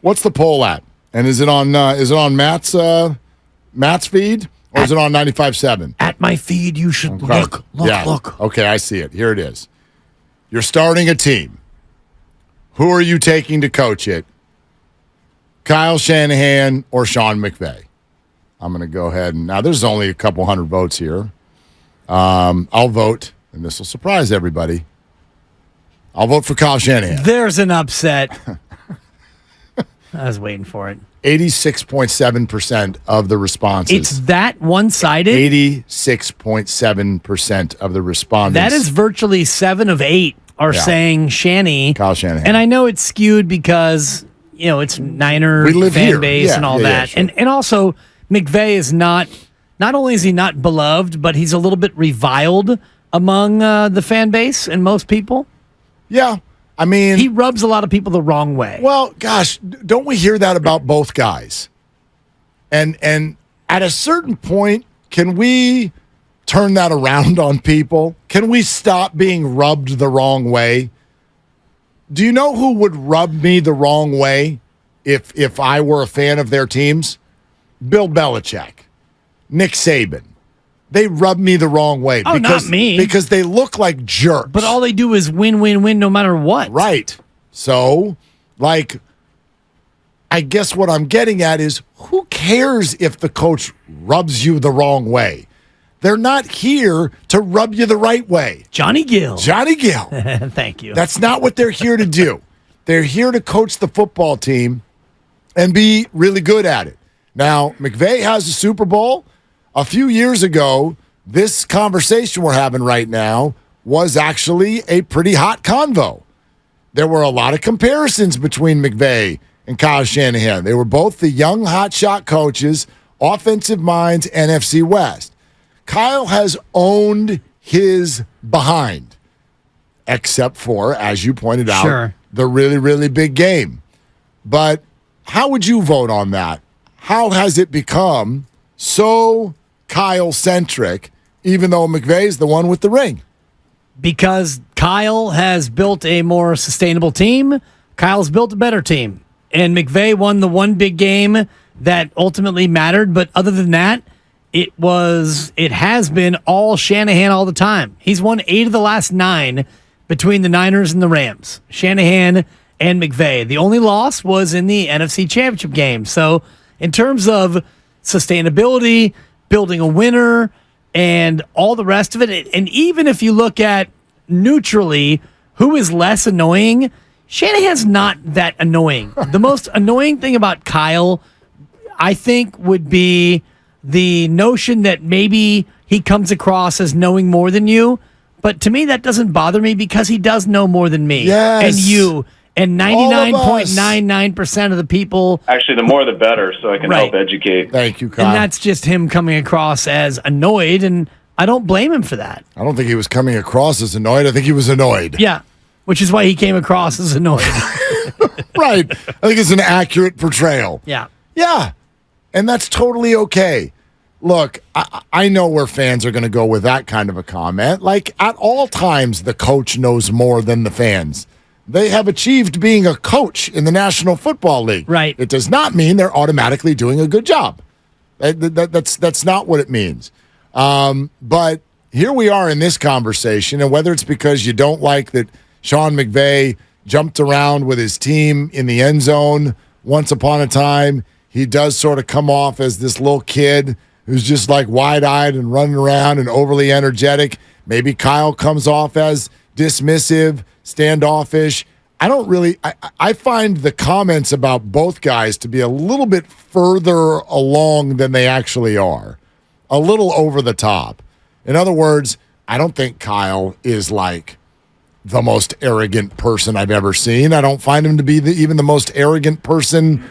What's the poll at? And is it on Matt's feed or is it on 95.7? At my feed, you should look. Okay, I see it. Here it is. You're starting a team. Who are you taking to coach it? Kyle Shanahan or Sean McVay? I'm going to go ahead and now there's only a couple hundred votes here. I'll vote, and this will surprise everybody. I'll vote for Kyle Shanahan. There's an upset. I was waiting for it. 86.7% of the responses. It's that one-sided? 86.7% of the respondents. That is virtually 7 of 8 are saying Kyle Shanahan. And I know it's skewed because, it's Niner fan base and all that. Sure. And also, McVay is not only is he not beloved, but he's a little bit reviled among the fan base and most people. Yeah. I mean, he rubs a lot of people the wrong way. Well, gosh, don't we hear that about both guys? And at a certain point, can we turn that around on people? Can we stop being rubbed the wrong way? Do you know who would rub me the wrong way if I were a fan of their teams? Bill Belichick, Nick Saban. They rub me the wrong way. Oh, not me. Because they look like jerks. But all they do is win, win, win no matter what. Right. So, I guess what I'm getting at is who cares if the coach rubs you the wrong way? They're not here to rub you the right way. Johnny Gill. Thank you. That's not what they're here to do. They're here to coach the football team and be really good at it. Now, McVay has a Super Bowl. A few years ago, this conversation we're having right now was actually a pretty hot convo. There were a lot of comparisons between McVay and Kyle Shanahan. They were both the young hotshot coaches, offensive minds, NFC West. Kyle has owned his behind, except for, as you pointed out, the really, really big game. But how would you vote on that? How has it become so Kyle-centric, even though McVay's the one with the ring? Because Kyle has built a more sustainable team. Kyle's built a better team. And McVay won the one big game that ultimately mattered. But other than that, it has been all Shanahan all the time. He's won 8 of the last 9 between the Niners and the Rams. Shanahan and McVay. The only loss was in the NFC Championship game. So in terms of sustainability, building a winner, and all the rest of it. And even if you look at neutrally who is less annoying, Shanahan's not that annoying. The most annoying thing about Kyle, I think, would be the notion that maybe he comes across as knowing more than you. But to me, that doesn't bother me because he does know more than me and you. And 99.99% of the people... Actually, the more the better, so I can help educate. Thank you, Kyle. And that's just him coming across as annoyed, and I don't blame him for that. I don't think he was coming across as annoyed. I think he was annoyed. Yeah, which is why he came across as annoyed. Right. I think it's an accurate portrayal. Yeah. Yeah. And that's totally okay. Look, I know where fans are going to go with that kind of a comment. At all times, the coach knows more than the fans. They have achieved being a coach in the National Football League. Right. It does not mean they're automatically doing a good job. That's not what it means. But here we are in this conversation, and whether it's because you don't like that Sean McVay jumped around with his team in the end zone once upon a time, he does sort of come off as this little kid who's just wide-eyed and running around and overly energetic. Maybe Kyle comes off as dismissive, standoffish. I find the comments about both guys to be a little bit further along than they actually are. A little over the top. In other words, I don't think Kyle is the most arrogant person I've ever seen. I don't find him to be even the most arrogant person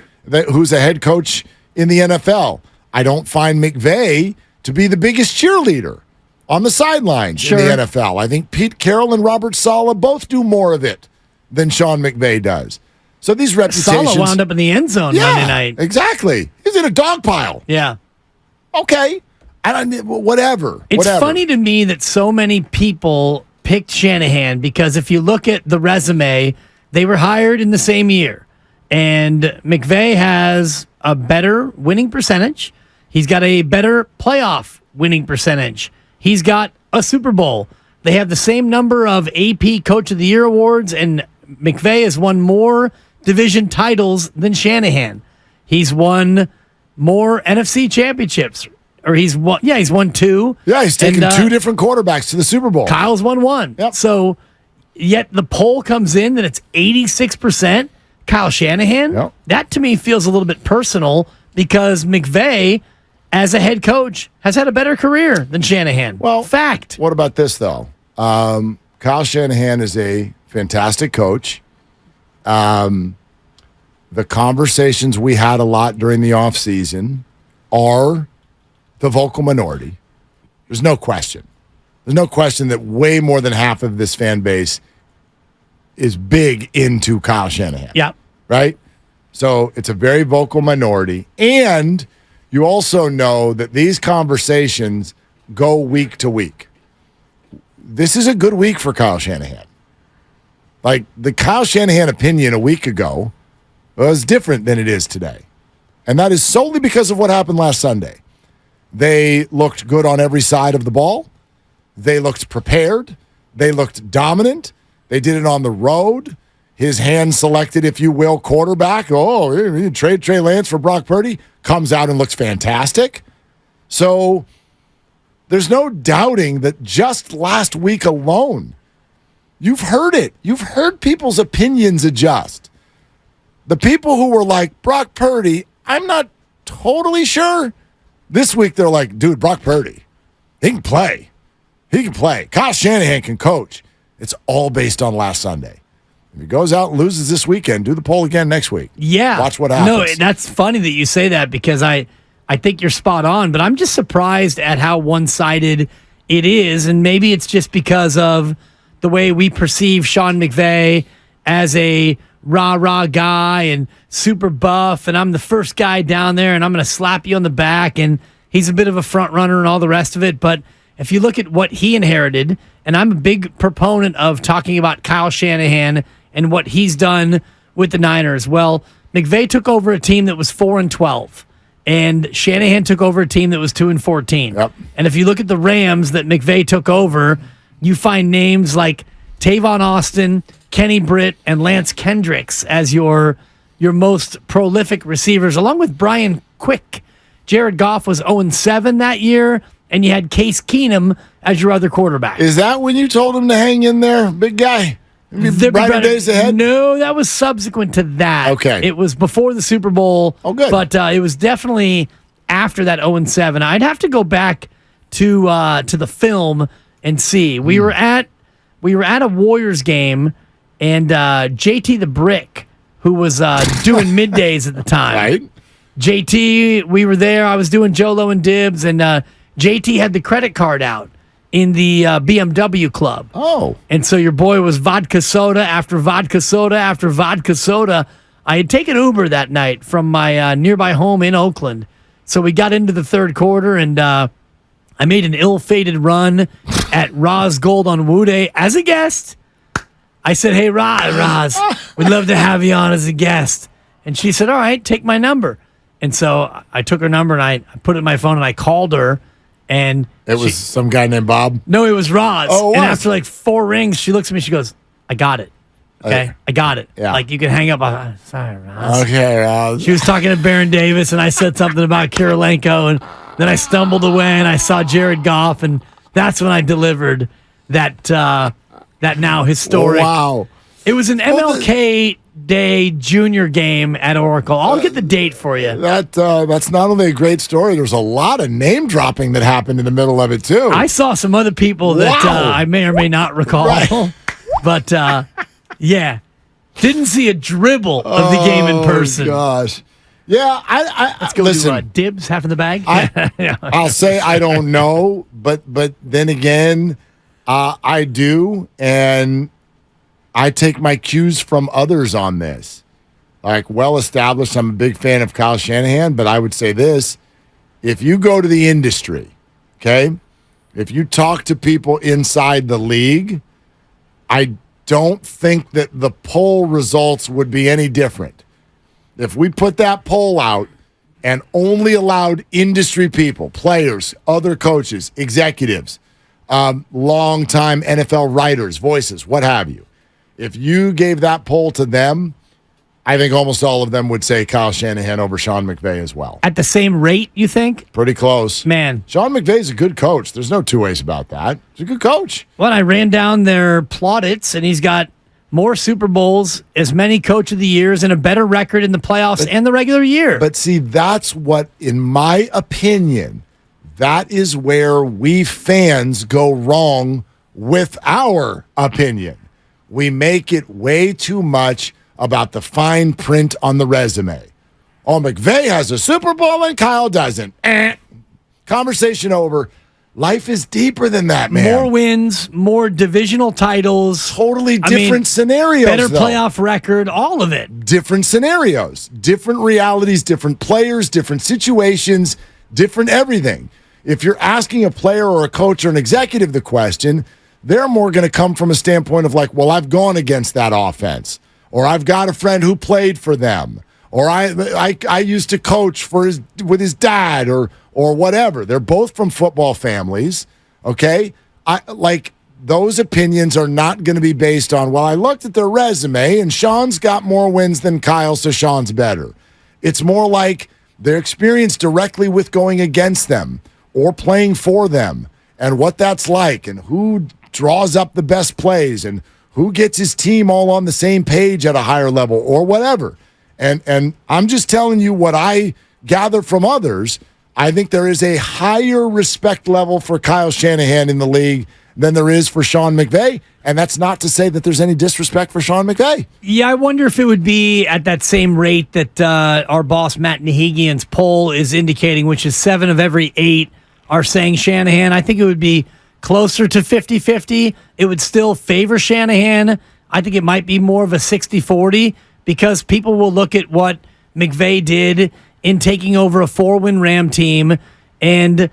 who's a head coach in the NFL. I don't find McVay to be the biggest cheerleader on the sidelines in the NFL. I think Pete Carroll and Robert Saleh both do more of it than Sean McVay does. So these reputations... Saleh wound up in the end zone Monday night. Exactly. He's in a dog pile. Yeah. Okay. Whatever. It's funny to me that so many people picked Shanahan because if you look at the resume, they were hired in the same year. And McVay has a better winning percentage. He's got a better playoff winning percentage. He's got a Super Bowl. They have the same number of AP Coach of the Year awards, and McVay has won more division titles than Shanahan. He's won more NFC championships. Or he's won 2. Yeah, he's taken 2 different quarterbacks to the Super Bowl. Kyle's won 1. Yep. So, yet the poll comes in that it's 86% Kyle Shanahan. Yep. That to me feels a little bit personal because McVay, as a head coach, has had a better career than Shanahan. Well, fact. What about this, though? Kyle Shanahan is a fantastic coach. The conversations we had a lot during the offseason are the vocal minority. There's no question. There's no question that way more than half of this fan base is big into Kyle Shanahan. Yeah. Right? So it's a very vocal minority. And you also know that these conversations go week to week. This is a good week for Kyle Shanahan. Like, the Kyle Shanahan opinion a week ago was different than it is today. And that is solely because of what happened last Sunday. They looked good on every side of the ball. They looked prepared. They looked dominant. They did it on the road. His hand-selected, if you will, quarterback. Oh, you trade Trey Lance for Brock Purdy. Comes out and looks fantastic. So there's no doubting that just last week alone, you've heard it. You've heard people's opinions adjust. The people who were like, Brock Purdy, I'm not totally sure. This week, they're like, dude, Brock Purdy, he can play. He can play. Kyle Shanahan can coach. It's all based on last Sunday. If he goes out and loses this weekend, do the poll again next week. Yeah. Watch what happens. No, that's funny that you say that because I think you're spot on, but I'm just surprised at how one-sided it is, and maybe it's just because of the way we perceive Sean McVay as a rah-rah guy and super buff, and I'm the first guy down there, and I'm going to slap you on the back, and he's a bit of a front runner and all the rest of it. But if you look at what he inherited, and I'm a big proponent of talking about Kyle Shanahan and what he's done with the Niners. Well, McVay took over a team that was 4-12, and Shanahan took over a team that was 2-14. Yep. And if you look at the Rams that McVay took over, you find names like Tavon Austin, Kenny Britt, and Lance Kendricks as your most prolific receivers, along with Brian Quick. Jared Goff was 0-7 that year, and you had Case Keenum as your other quarterback. Is that when you told him to hang in there, big guy? Brighter days ahead? No, that was subsequent to that. Okay. It was before the Super Bowl. Oh, good. But it was definitely after that 0-7. I'd have to go back to the film and see. We were at a Warriors game, and JT the Brick, who was doing middays at the time. Right. JT, we were there. I was doing Willard and Dibs, and JT had the credit card out in the BMW club. Oh. And so your boy was vodka soda after vodka soda after vodka soda. I had taken Uber that night from my nearby home in Oakland. So we got into the third quarter, and I made an ill-fated run at Roz Gold on Woo Day as a guest. I said, hey, Roz, we'd love to have you on as a guest. And she said, all right, take my number. And so I took her number, and I put it in my phone, and I called her. And it was some guy named Bob? No, it was Roz. Oh, and after like 4 rings, she looks at me, she goes, I got it. Okay, I got it. Yeah. Like, you can hang up. Sorry, Roz. Okay, Roz. She was talking to Baron Davis, and I said something about Kirilenko, and then I stumbled away, and I saw Jared Goff, and that's when I delivered that now historic. Wow. It was an MLK Day Junior game at Oracle. I'll get the date for you. That's not only a great story, there's a lot of name dropping that happened in the middle of it, too. I saw some other people that I may or may not recall. Right. But, yeah, didn't see a dribble of the game in person. Oh, gosh. Yeah, Let's go listen, to Dibs, half in the bag. I'll say I don't know, but then again, I do, and I take my cues from others on this. Like, well-established, I'm a big fan of Kyle Shanahan, but I would say this. If you go to the industry, okay, if you talk to people inside the league, I don't think that the poll results would be any different. if we put that poll out and only allowed industry people, players, other coaches, executives, longtime NFL writers, voices, what have you, if you gave that poll to them, I think almost all of them would say Kyle Shanahan over Sean McVay as well. At the same rate, you think? Pretty close. Man. Sean McVay's a good coach. There's no two ways about that. He's a good coach. Well, I ran down their plaudits, and he's got more Super Bowls, as many Coach of the Years, and a better record in the playoffs and the regular year. But see, that's what, in my opinion, that is where we fans go wrong with our opinion. We make it way too much about the fine print on the resume. Oh, McVay has a Super Bowl and Kyle doesn't. Conversation over. Life is deeper than that, man. More wins, more divisional titles. Totally different scenarios, better though. Playoff record, all of it. Different scenarios, different realities, different players, different situations, different everything. If you're asking a player or a coach or an executive the question, they're more going to come from a standpoint of like, well, I've gone against that offense. Or I've got a friend who played for them, or I used to coach with his dad, or whatever. They're both from football families, okay? Those opinions are not going to be based on, well, I looked at their resume and Sean's got more wins than Kyle, so Sean's better. It's more like their experience directly with going against them or playing for them and what that's like and who draws up the best plays and who gets his team all on the same page at a higher level or whatever. And I'm just telling you what I gather from others. I think there is a higher respect level for Kyle Shanahan in the league than there is for Sean McVay. And that's not to say that there's any disrespect for Sean McVay. Yeah, I wonder if it would be at that same rate that our boss Matt Nahigian's poll is indicating, which is 7 of every 8 are saying Shanahan. I think it would be closer to 50-50. It would still favor Shanahan. I think it might be more of a 60-40 because people will look at what McVay did in taking over a 4-win Ram team, and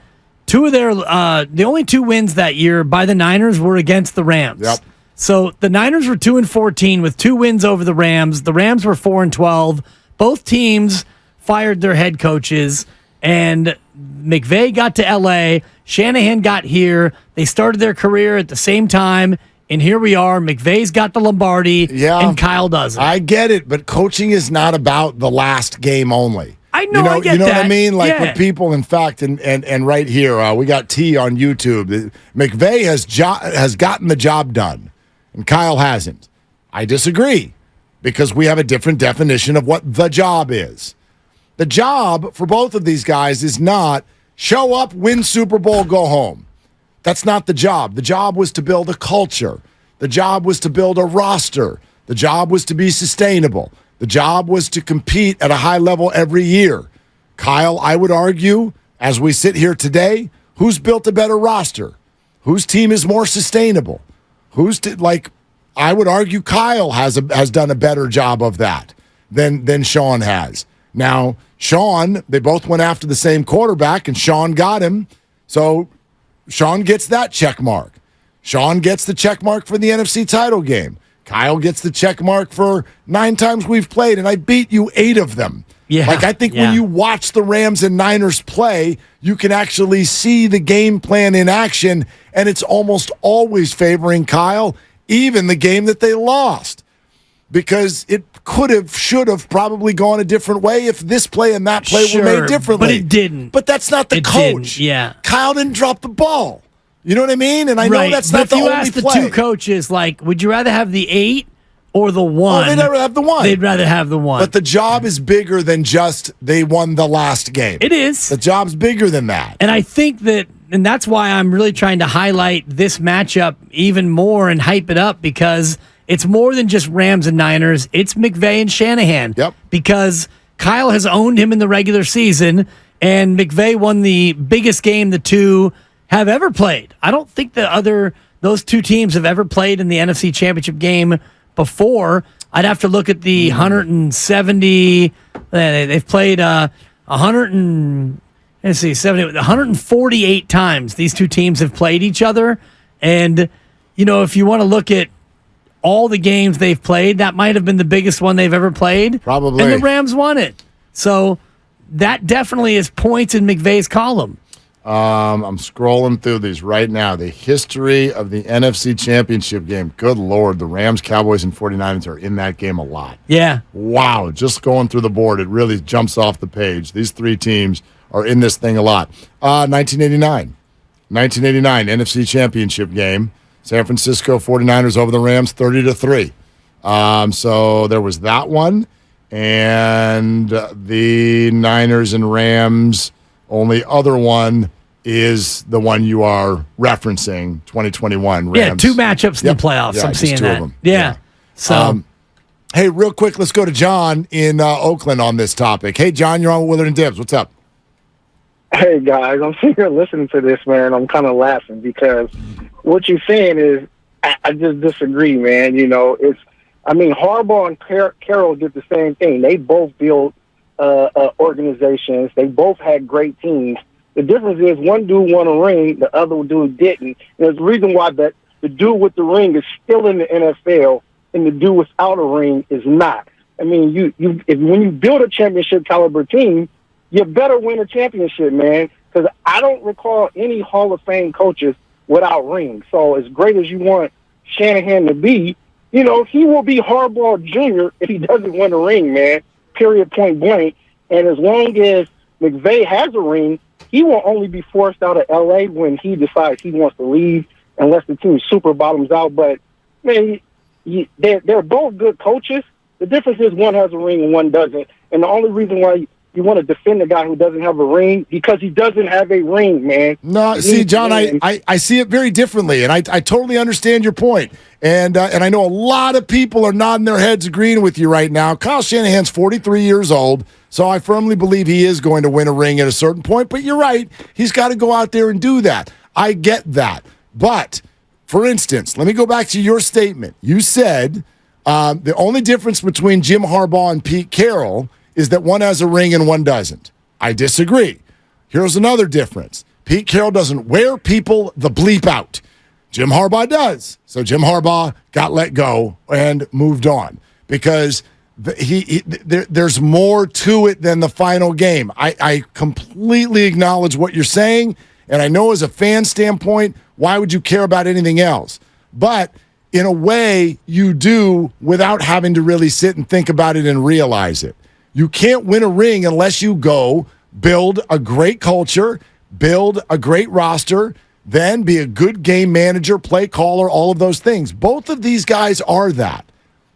the only 2 wins that year by the Niners were against the Rams. Yep. So the Niners were 2-14 with 2 wins over the Rams. The Rams were 4-12. Both teams fired their head coaches, and McVay got to L.A., Shanahan got here. They started their career at the same time, and here we are. McVay's got the Lombardi, and Kyle doesn't. I get it, but coaching is not about the last game only. I know, I get you know that. What I mean? Like with people, in fact, and right here, we got T on YouTube. McVay has gotten the job done, and Kyle hasn't. I disagree because we have a different definition of what the job is. The job for both of these guys is not show up, win Super Bowl, go home. That's not the job. The job was to build a culture. The job was to build a roster. The job was to be sustainable. The job was to compete at a high level every year. Kyle, I would argue, as we sit here today, who's built a better roster? Whose team is more sustainable? I would argue Kyle has done a better job of that than Sean has. Now, Sean, they both went after the same quarterback, and Sean got him. So Sean gets that check mark. Sean gets the check mark for the NFC title game. Kyle gets the check mark for 9 times we've played, and I beat you 8 of them. Yeah, I think when you watch the Rams and Niners play, you can actually see the game plan in action, and it's almost always favoring Kyle, even the game that they lost. Because it could have, should have probably gone a different way if this play and that play were made differently. But it didn't. But that's not the coach. Yeah. Kyle didn't drop the ball. You know what I mean? And I know that's not the only play. If you ask the 2 coaches, would you rather have the 8 or the 1? Oh, they'd rather have the 1. They'd rather have the 1. But the job is bigger than just they won the last game. It is. The job's bigger than that. And I think and that's why I'm really trying to highlight this matchup even more and hype it up, because it's more than just Rams and Niners. It's McVay and Shanahan. Yep. Because Kyle has owned him in the regular season, and McVay won the biggest game the 2 have ever played. I don't think those 2 teams have ever played in the NFC Championship game before. I'd have to look at the 170. They've played 148 times these 2 teams have played each other. And, if you want to look at all the games they've played, that might have been the biggest one they've ever played. Probably. And the Rams won it. So that definitely is points in McVay's column. I'm scrolling through these right now. The history of the NFC Championship game. Good Lord, the Rams, Cowboys, and 49ers are in that game a lot. Yeah. Wow, just going through the board, it really jumps off the page. These three teams are in this thing a lot. 1989 NFC Championship game. San Francisco 49ers over the Rams 30-3. So there was that one. And the Niners and Rams, only other one is the one you are referencing, 2021 Rams. Yeah, two matchups in the playoffs. Yeah, I'm seeing two that. of them. Yeah. So, hey, real quick, let's go to John in Oakland on this topic. Hey, John, you're on with Willard and Dibs. What's up? Hey, guys, I'm sitting here listening to this, man. I'm kind of laughing because what you're saying is I just disagree, man. Harbaugh and Carroll did the same thing. They both built organizations. They both had great teams. The difference is one dude won a ring, the other dude didn't. There's a reason why that the dude with the ring is still in the NFL and the dude without a ring is not. I mean, when you build a championship caliber team, you better win a championship, man, because I don't recall any Hall of Fame coaches without rings. So as great as you want Shanahan to be, he will be Harbaugh Jr. if he doesn't win a ring, man, period, point blank. And as long as McVay has a ring, he will only be forced out of L.A. when he decides he wants to leave, unless the team super bottoms out. But, man, they're both good coaches. The difference is one has a ring and one doesn't. And the only reason why you want to defend a guy who doesn't have a ring, because he doesn't have a ring, man. No, see, John, I see it very differently, and I totally understand your point. And I know a lot of people are nodding their heads agreeing with you right now. Kyle Shanahan's 43 years old, so I firmly believe he is going to win a ring at a certain point. But you're right. He's got to go out there and do that. I get that. But, for instance, let me go back to your statement. You said the only difference between Jim Harbaugh and Pete Carroll is that one has a ring and one doesn't. I disagree. Here's another difference. Pete Carroll doesn't wear people the bleep out. Jim Harbaugh does. So Jim Harbaugh got let go and moved on because there's more to it than the final game. I completely acknowledge what you're saying, and I know as a fan standpoint, why would you care about anything else? But in a way, you do without having to really sit and think about it and realize it. You can't win a ring unless you go build a great culture, build a great roster, then be a good game manager, play caller, all of those things. Both of these guys are that.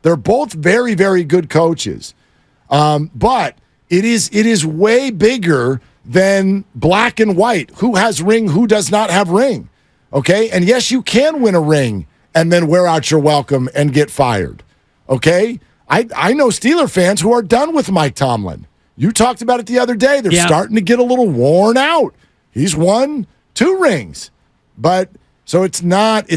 They're both very, very good coaches. But it is way bigger than black and white. Who has ring, who does not have ring. Okay? And yes, you can win a ring and then wear out your welcome and get fired. Okay? I know Steeler fans who are done with Mike Tomlin. You talked about it the other day. They're starting to get a little worn out. He's won 2 rings. But so it's not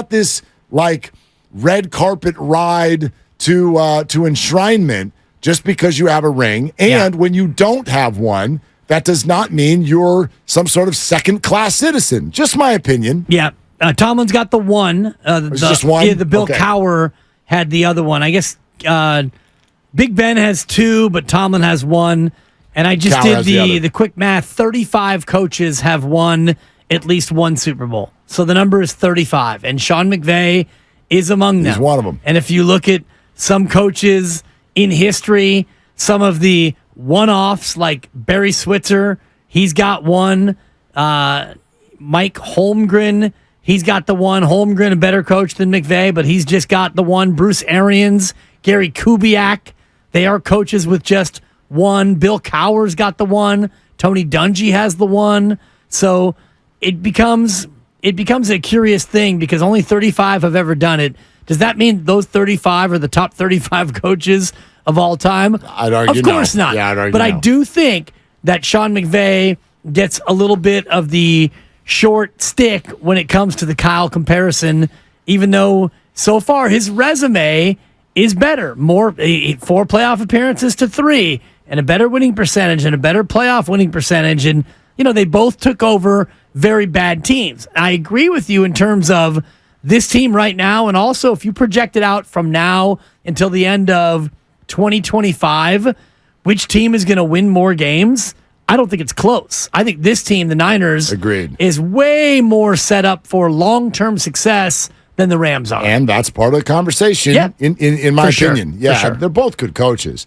this like red carpet ride to enshrinement just because you have a ring. And when you don't have one, that does not mean you're some sort of second-class citizen. Just my opinion. Yeah. Tomlin's got the one. Just one? Yeah, the Bill Cowher had the other one. I guess Big Ben has 2, but Tomlin has 1. And I just did the quick math. 35 coaches have won at least 1 Super Bowl. So the number is 35. And Sean McVay is among them. He's one of them. And if you look at some coaches in history, some of the one-offs like Barry Switzer, he's got 1. Mike Holmgren, he's got the 1. Holmgren, a better coach than McVay, but he's just got the 1. Bruce Arians, Gary Kubiak, they are coaches with just 1. Bill Cowher's got the 1. Tony Dungy has the 1. So it becomes a curious thing because only 35 have ever done it. Does that mean those 35 are the top 35 coaches of all time? I'd argue of course no. not. Yeah, I'd argue but no. I do think that Sean McVay gets a little bit of the short stick when it comes to the Kyle comparison, even though so far his resume is better. 4 playoff appearances to 3, and a better winning percentage and a better playoff winning percentage. And, they both took over very bad teams. I agree with you in terms of this team right now, and also if you project it out from now until the end of 2025, which team is going to win more games? I don't think it's close. I think this team, the Niners, agreed, is way more set up for long-term success than the Rams are. And that's part of the conversation, in my opinion. Yeah, they're both good coaches.